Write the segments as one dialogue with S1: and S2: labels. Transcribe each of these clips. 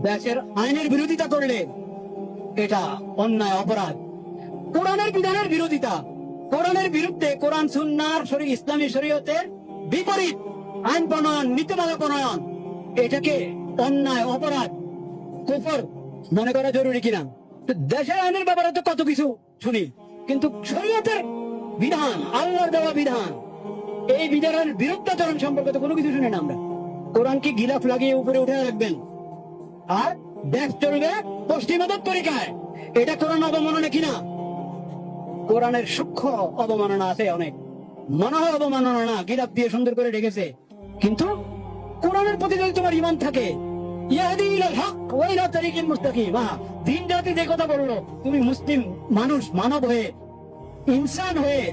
S1: দেশের আইনের বিরোধিতা করলে এটা অন্যায় অপরাধ। কোরআনের বিধানের বিরোধিতা, কোরআনের বিরুদ্ধে, কোরআন সুন্নাহর ইসলামী শরীয়তের বিপরীত আইন প্রণয়ন, নীতিমালা প্রণয়ন, এটাকে অন্যায় অপরাধ, কুফর মনে করা জরুরি কিনা? দেশের আইনের ব্যাপারে তো কত কিছু শুনি, কিন্তু শরীয়তের বিধান, আল্লাহর দেওয়া বিধান, এই বিধানের বিরুদ্ধাচরণ সম্পর্কে তো কোনো কিছু শুনি না আমরা। কোরআনকে গিলাফ লাগিয়ে উপরে উঠে রাখবেন আর দেশ চলবে পশ্চিমাদের তরিকায়, এটা কোরআন অবমাননা কিনা? কোরআনের সূক্ষ্ম অবমাননা আছে অনেক, মনে হয় অবমাননা না, গিলাফ দিয়ে সুন্দর করে রেখেছে, কিন্তু কোরআনের প্রতি যদি তোমার ঈমান থাকে, ইয়াহদি ইলাল হক ওয়া ইলা তারিকিল মুস্তাকিম, দিন জাতি যে কথা বললো, তুমি মুসলিম মানুষ, মানব হয়ে, ইনসান হয়ে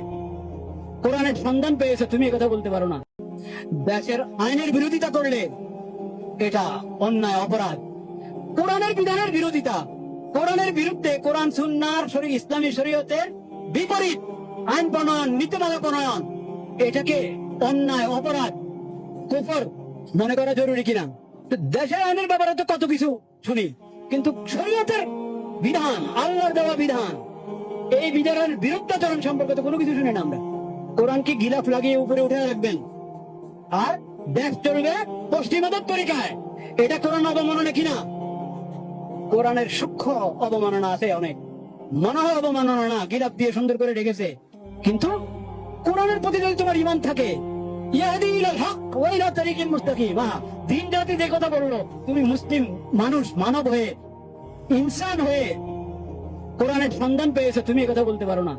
S1: কোরআনের সন্ধান পেয়েছে, তুমি একথা বলতে পারো না। দেশের আইনের বিরোধিতা করলে এটা অন্যায় অপরাধ। কোরআনের বিধানের বিরোধিতা, কোরআনের বিরুদ্ধে, কোরআন সুন্নাহর ইসলামী শরীয়তের বিপরীত আইন প্রণয়ন, নীতিমালা প্রণয়ন, এটাকে অন্যায় অপরাধ, কুফর মনে করা জরুরি কিনা? দেশের আইনের ব্যাপারে তো কত কিছু শুনি, কিন্তু শরীয়তের বিধান, আল্লাহর দেওয়া বিধান, এই বিধানের বিরুদ্ধাচরণ সম্পর্কে তো কোনো কিছু শুনি না আমরা। কোরআনকে গিলাফ লাগিয়ে উপরে উঠে রাখবেন আর দেশ চলবে পশ্চিমাদের তরিকায়, এটা কোরআন অবমাননা কিনা? কোরআনের সূক্ষ্ম অবমাননা আছে অনেক, মনে হয় অবমাননা না, গিলাফ দিয়ে সুন্দর করে রেখেছে, কিন্তু কোরআনের প্রতি যদি তোমার ঈমান থাকে, ইয়াহদি ইলাল হক ওয়া ইলা তারিকিল মুস্তাকিম, দিন জাতি যে কথা বললো, তুমি মুসলিম মানুষ, মানব হয়ে, ইনসান হয়ে কোরআনের সন্ধান পেয়েছে, তুমি একথা বলতে পারো না।